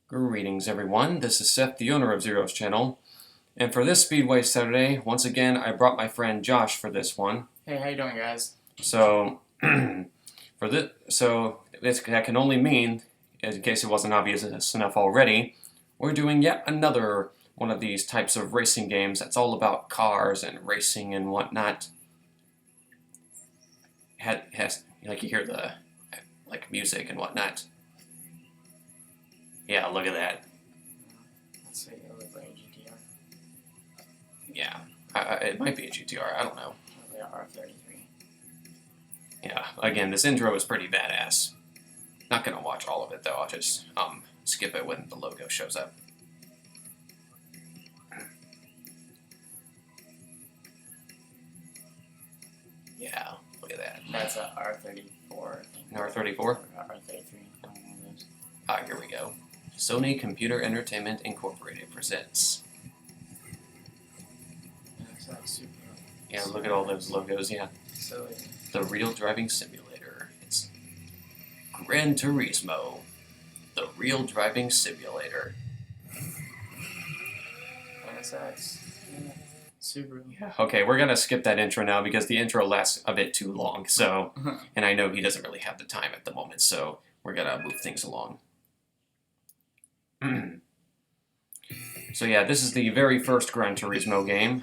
Greetings everyone, this is Seth, the owner of Zero's channel, and for this Speedway Saturday, once again I brought my friend Josh for this one. Hey, how you doing, guys? So, that can only mean, in case it wasn't obvious enough already, we're doing yet another one of these types of racing games that's all about cars and racing and whatnot. Like you hear the music and whatnot. Yeah, look at that. Let's see, it looks like a GTR. Yeah, it might be a GTR, I don't know. They are R33. Yeah, again, this intro is pretty badass. Not gonna watch all of it though, I'll just skip it when the logo shows up. Yeah, look at that. That's a R34, I think. An R34? Or R33. Ah, here we go. Sony Computer Entertainment Incorporated presents. Looks like super. Yeah, look at all those logos, yeah. Silly. The Real Driving Simulator. It's Gran Turismo. The Real Driving Simulator. NSX. Subaru. Yeah. Okay, we're gonna skip that intro now because the intro lasts a bit too long, so, and I know he doesn't really have the time at the moment, so we're gonna move things along. So yeah, this is the very first Gran Turismo game.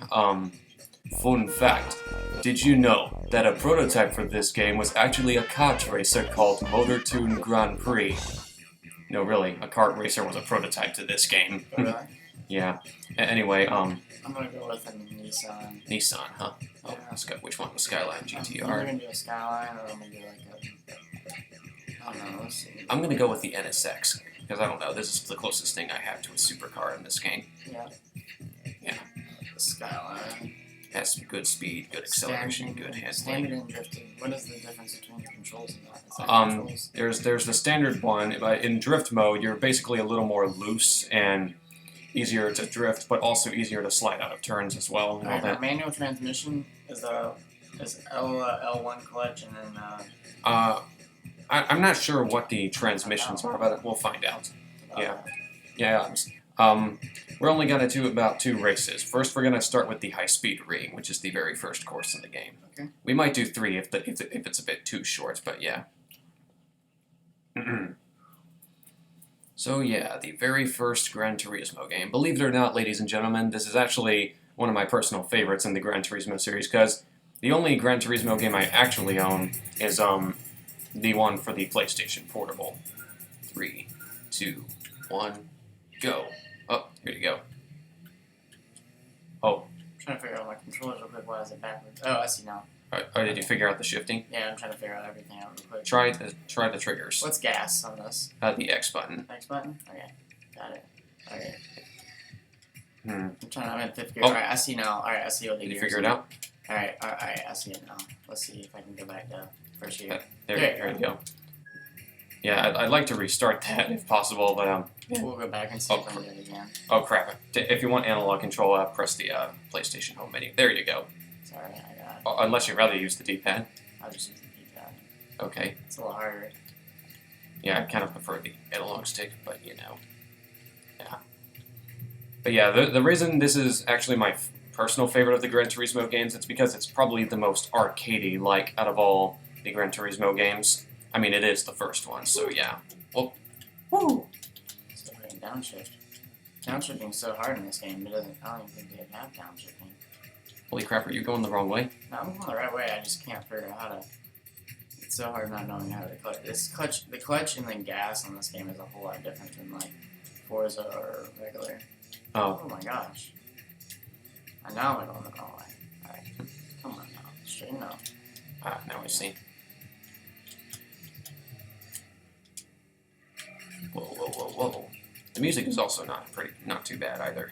Fun fact, did you know that a prototype for this game was actually a kart racer called Motor Tune Grand Prix? No, really, a kart racer was a prototype to this game. Really? Yeah. Anyway, I'm gonna go with a Nissan. Nissan, huh? Oh, Yeah. let's go. Which one? The Skyline I'm GTR? either gonna do a Skyline or I'm gonna do like a... I don't know, let's see. I'm gonna go with the NSX, because I don't know, this is the closest thing I have to a supercar in this game. Yeah. Yeah. The Skyline. It has some good speed, good acceleration, good Standard handling. and drifting. What is the difference between the controls and that? Is that controls? There's the standard one, but in drift mode, you're basically a little more loose and easier to drift, but also easier to slide out of turns as well. And all Alright, that. manual transmission is L1 clutch and then I'm not sure what the transmissions are, but we'll find out. Yeah. Yeah. We're only gonna do about 2 races. First, we're gonna start with the high-speed ring, which is the very first course in the game. Okay. We might do 3 if it's a bit too short, but yeah. So yeah, the very first Gran Turismo game. Believe it or not, ladies and gentlemen, this is actually one of my personal favorites in the Gran Turismo series, because the only Gran Turismo game I actually own is the one for the PlayStation Portable. 3, 2, 1, go. Oh, here you go. Oh, I'm trying to figure out my controllers real quick. Why is it backwards? Oh, I see now. did you figure out the shifting? Yeah, I'm trying to figure out everything out real quick. Try the triggers. What's gas on this? The X button. X button? Okay, got it. Okay. Hmm. I'm in 5th gear. Oh. Alright, I see now. Alright, I see what the Did you gears figure it are. out? Alright, I see it now. Let's see if I can go back to first gear. There you go. Yeah, I'd like to restart that if possible, but We'll go back and see if I can do it again. oh crap! If you want analog control, press the PlayStation Home menu. There you go. Sorry, I got it. Unless you'd rather use the D-pad. I'll just use the D-pad. Okay. It's a little harder. Yeah, I kind of prefer the analog stick, but you know. Yeah. But yeah, the reason this is actually my personal favorite of the Gran Turismo games, it's because it's probably the most arcadey-like out of all the Gran Turismo games. I mean, it is the first one, so yeah. Oh. Woo! So downshift. Downshifting's so hard in this game. I don't even think they have downshifting. Holy crap, are you going the wrong way? No, I'm going the right way. I just can't figure out how to. It's so hard not knowing how to clutch. The clutch and then gas on this game is a whole lot different than like Forza or regular. Oh. Oh my gosh. And now I'm going the wrong way. Alright. Come on now. Straighten up. Ah, now I see. Whoa, whoa, whoa, whoa. The music is also not too bad either.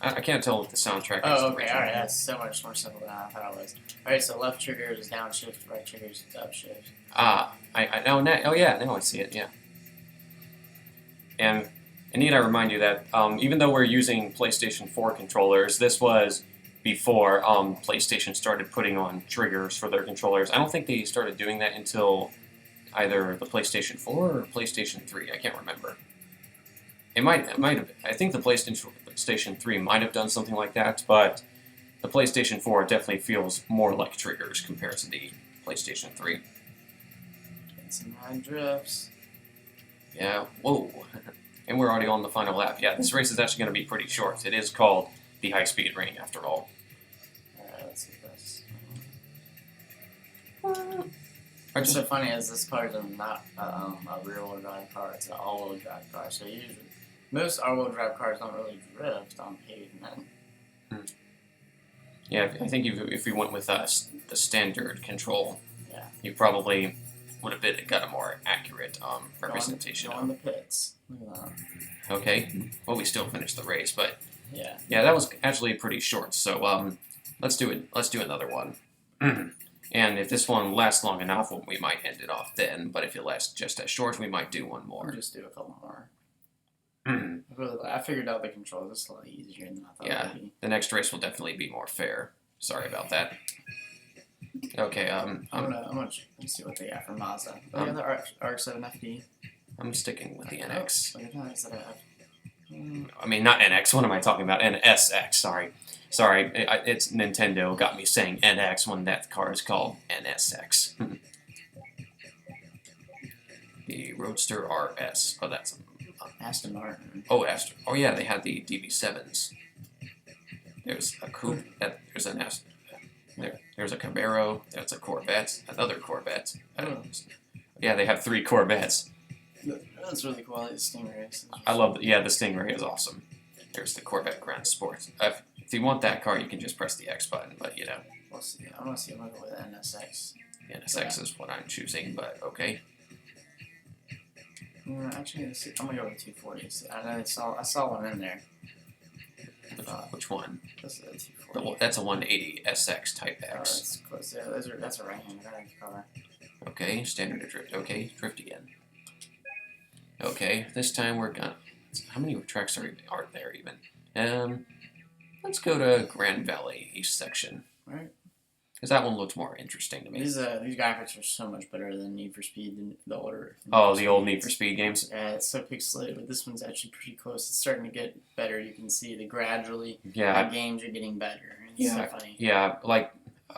I can't tell if the soundtrack is Oh, okay, original. alright, that's so much more simple than I thought it was. Alright, so left trigger is downshift, right trigger is upshift. Ah, oh yeah, now I see it, yeah. And I need to remind you that even though we're using PlayStation 4 controllers, this was before PlayStation started putting on triggers for their controllers. I don't think they started doing that until either the PlayStation 4 or PlayStation 3. I can't remember. It might have. I think the PlayStation 3 might have done something like that, but the PlayStation 4 definitely feels more like triggers compared to the PlayStation 3. Get some high drifts. Yeah. Whoa. And we're already on the final lap. Yeah, this race is actually going to be pretty short. It is called the high speed ring after all. Alright, let's see this. Just, What's so funny is this car is not a rear-wheel drive car; it's an all-wheel drive car. So usually, most all-wheel drive cars don't really drift on pavement. yeah, I think if we went with the standard control, Yeah. you probably would have got a more accurate representation Go of. on the pits. Look at that. Okay. Well, we still finished the race, but Yeah. yeah, that was actually pretty short. So let's do it. Let's do another one. And if this one lasts long enough, well, we might end it off then. But if it lasts just as short, we might do one We'll more. just do a couple more. I figured out the controls. It's a lot easier than I thought Yeah. it would be. The next race will definitely be more fair. Sorry about that. Okay. I'm gonna see what they got for Mazda. They got the RX-7 FD. I'm sticking with the NX. Look at that. Is that a I mean, not NX. What am I talking about? NSX. Sorry. It's Nintendo got me saying NX when that car is called NSX. The Roadster RS. Oh, that's Aston Martin? Oh, Aston. Oh, yeah, they had the DB7s. There's a coupe. There's an Aston. There's a Camaro. There's a Corvette. Another Corvette. Yeah, they have 3 Corvettes. That's really cool. The Stingrays. I love. The Stingray is awesome. There's the Corvette Grand Sport. If you want that car, you can just press the X button. But We'll see. I want to see what with NSX. the NSX is what I'm choosing. But okay. Actually, I'm gonna go with 240s. I saw one in there. Which one? This is a 240. That's a 180 SX Type Oh, X. that's close. Yeah, that's a right-hand drive car. Okay, standard to drift. Okay, drift again. Okay, this time we're gonna. How many tracks are there even? Let's go to Grand Valley East section. Right. Because that one looks more interesting to me. These graphics are so much better than Need for Speed than the older. The old Need for Speed games. Yeah, it's so pixelated, but this one's actually pretty close. It's starting to get better. You can see that gradually Yeah. the games are getting better. It's so funny. Yeah, like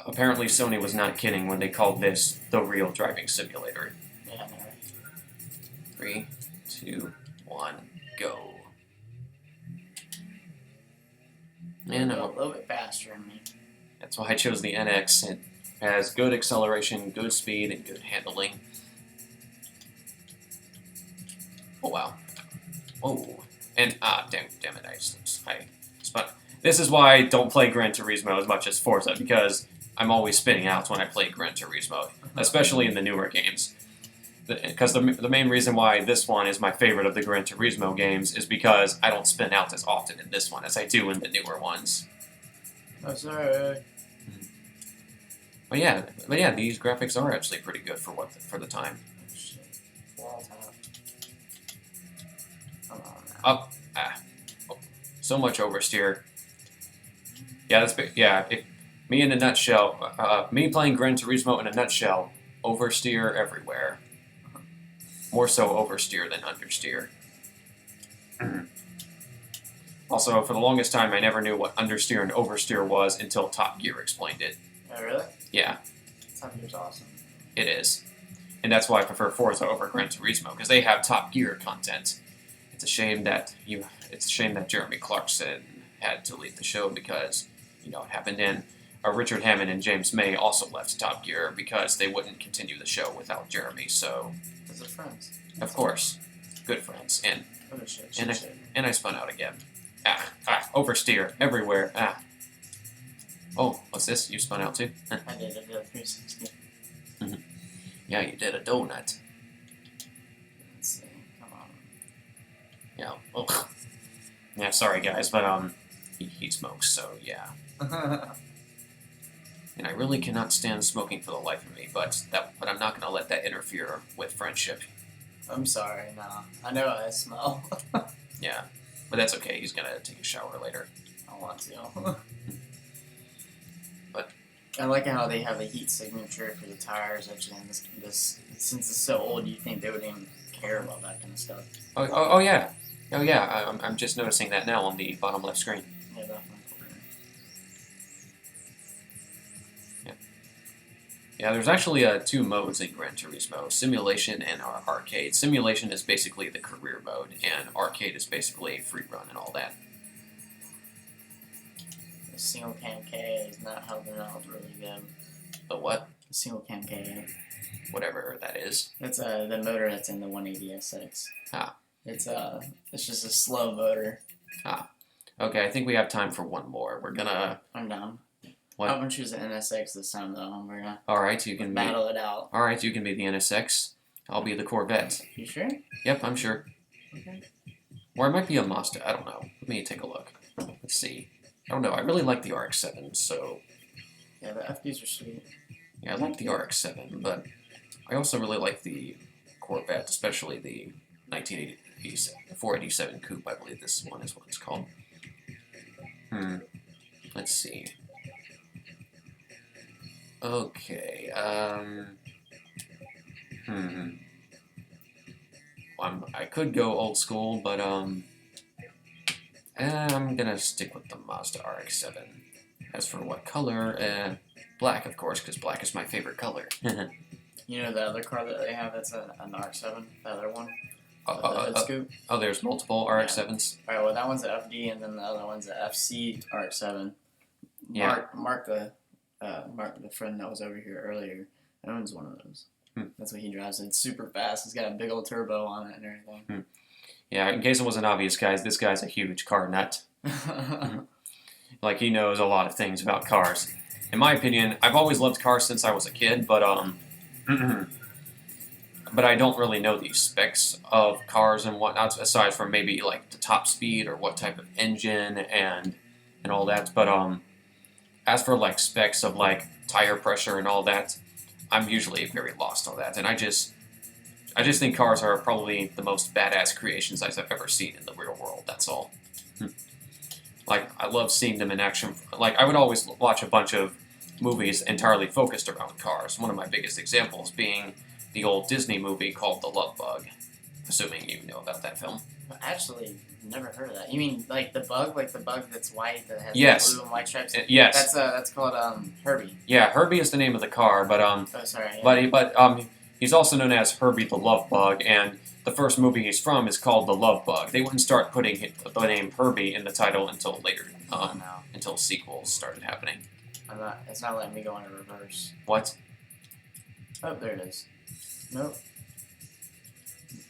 apparently Sony was not kidding when they called this the real driving simulator. Yeah, no, right. 3, 2, 1, go. And a little bit faster than me. that's why I chose the NX. It has good acceleration, good speed, and good handling. Oh wow! Oh, and damn it! I spun. This is why I don't play Gran Turismo as much as Forza, because I'm always spinning out when I play Gran Turismo, especially in the newer games. Because the main reason why this one is my favorite of the Gran Turismo games is because I don't spin out as often in this one as I do in the newer ones. Oh, sorry. But yeah, these graphics are actually pretty good for the time. Oh, shit. Wall top. Come on now. Up, so much oversteer. Yeah, me in a nutshell. Me playing Gran Turismo in a nutshell. Oversteer everywhere. More so oversteer than understeer. Also, for the longest time, I never knew what understeer and oversteer was until Top Gear explained it. Oh, really? Yeah, Top Gear's awesome. it is. And that's why I prefer Forza over Gran Turismo, because they have Top Gear content. It's a shame that Jeremy Clarkson had to leave the show because, it happened in Richard Hammond and James May also left Top Gear because they wouldn't continue the show without Jeremy, so... Because they're friends. Of course. Good friends. And Oh, shit. and I spun out again. Oversteer everywhere. Oh, what's this? You spun out too? I did a 360. Yeah, you did a donut. Let's see. Come on. Yeah. Oh. Yeah, sorry guys, but he smokes, so yeah. And I really cannot stand smoking for the life of me, but I'm not gonna let that interfere with friendship. I'm sorry, no. I know I smell. Yeah. But that's okay, he's gonna take a shower later. I want to. But I like how they have a heat signature for the tires. Actually, and this since it's so old, you think they wouldn't even care about that kind of stuff. oh yeah. Oh yeah, I'm just noticing that now on the bottom left screen. Yeah, definitely. Yeah, there's actually two modes in Gran Turismo, Simulation and Arcade. Simulation is basically the career mode, and Arcade is basically free run and all that. The single cam K is not helping out really good. The what? The single cam K. Whatever that is. That's the motor that's in the 180SX. Ah. It's just a slow motor. Ah. Okay, I think we have time for one more. We're gonna... I'm down. What? I'm gonna choose the NSX this time though. We're gonna Alright, you can battle it out. Alright, you can be the NSX. I'll be the Corvette. You sure? Yep, I'm sure. Okay. Or it might be a Mazda, I don't know. Let me take a look. Let's see. I don't know, I really like the RX-7, so... Yeah, the FDs are sweet. Yeah, I like the RX-7, but I also really like the Corvette, especially the 487 Coupe, I believe this one is what it's called. Let's see. Okay, I could go old school, but, I'm gonna stick with the Mazda RX-7. As for what color, black, of course, because black is my favorite color. You know the other car that they have that's an RX-7? The other one? The hood scoop? Oh, there's multiple RX-7s? Alright, well that one's the FD and then the other one's the FC RX-7. Yeah. Mark, the friend that was over here earlier, owns one of those. That's what he drives. It's super fast. It's got a big old turbo on it and everything. Yeah, in case it wasn't obvious, guys, this guy's a huge car nut. Like, he knows a lot of things about cars. In my opinion, I've always loved cars since I was a kid, but but I don't really know the specs of cars and whatnot, aside from maybe, like, the top speed or what type of engine and all that. But, as for, like, specs of, like, tire pressure and all that, I'm usually very lost on that. And I just think cars are probably the most badass creations I've ever seen in the real world, that's all. Like, I love seeing them in action. Like, I would always watch a bunch of movies entirely focused around cars. One of my biggest examples being the old Disney movie called The Love Bug. Assuming you know about that film. Actually, never heard of that. You mean like the bug that's white that has Yes. blue and white stripes? Yes. That's called Herbie. Yeah, Herbie is the name of the car, but Oh, sorry. Yeah. he's also known as Herbie the Love Bug, and the first movie he's from is called The Love Bug. They wouldn't start putting the name Herbie in the title until later, No. until sequels started happening. It's not letting me go into reverse. What? Oh, there it is. Nope.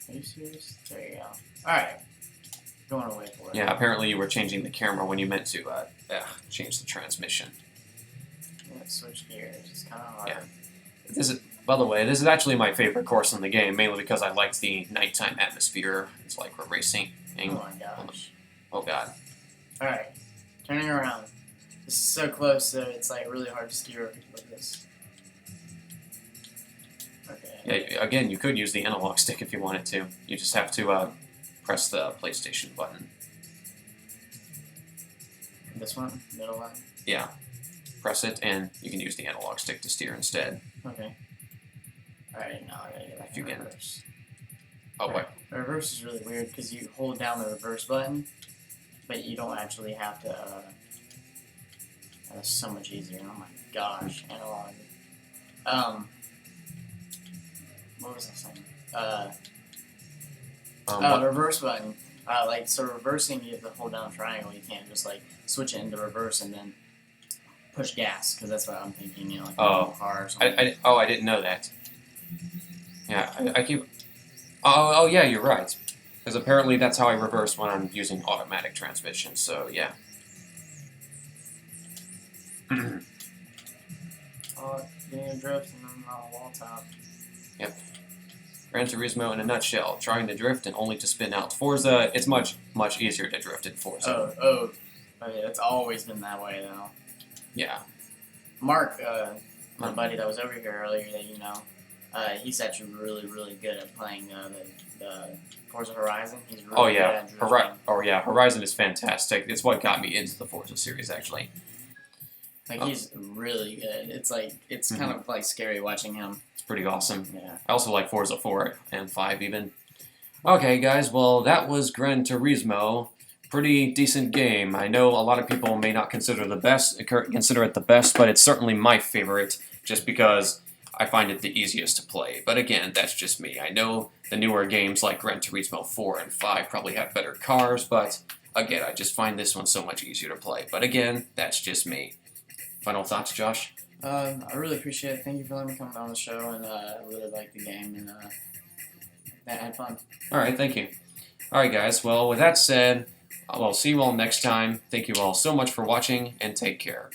Are you serious? There you go. Alright. Going away for it. Yeah, apparently you were changing the camera when you meant to change the transmission. Yeah, switch gears. It's kind of hard. Yeah. By the way, this is actually my favorite course in the game, mainly because I like the nighttime atmosphere. It's like we're racing. Oh my gosh. Oh god. Alright. Turning around. This is so close, so it's like really hard to steer with this. Okay. Yeah, again, you could use the analog stick if you wanted to. You just have to press the PlayStation button. This one? Middle one? Yeah. Press it, and you can use the analog stick to steer instead. Okay. Alright, now I gotta get back If you to can. reverse. Oh, wait. Reverse is really weird because you hold down the reverse button, but you don't actually have to. That's so much easier. Oh my gosh, analog. What was I saying? The reverse button. So reversing, you have to hold down a triangle. You can't just like switch it into reverse and then push gas, because that's what I'm thinking. You know, like a normal car or something. I didn't know that. Yeah, I keep. Oh, yeah, you're right. Because apparently that's how I reverse when I'm using automatic transmission. So yeah. Getting a drift and then on a wall top. Yep. Gran Turismo in a nutshell, trying to drift and only to spin out. Forza, it's much easier to drift in Forza. Oh yeah, it's always been that way though. Yeah. Mark, my buddy that was over here earlier, that you know, he's actually really good at playing the Forza Horizon. He's really good at drifting. Horizon is fantastic. It's what got me into the Forza series, actually. Like he's really good. It's like kind of like scary watching him. It's pretty awesome. Yeah. I also like Forza 4 and 5 even. Okay, guys, well, that was Gran Turismo. Pretty decent game. I know a lot of people may not consider consider it the best, but it's certainly my favorite, just because I find it the easiest to play. But again, that's just me. I know the newer games like Gran Turismo 4 and 5 probably have better cars, but again, I just find this one so much easier to play. But again, that's just me. Final thoughts, Josh? I really appreciate it. Thank you for letting me come on the show, and I really liked the game, and I had fun. All right, thank you. All right, guys. Well, with that said, I'll see you all next time. Thank you all so much for watching, and take care.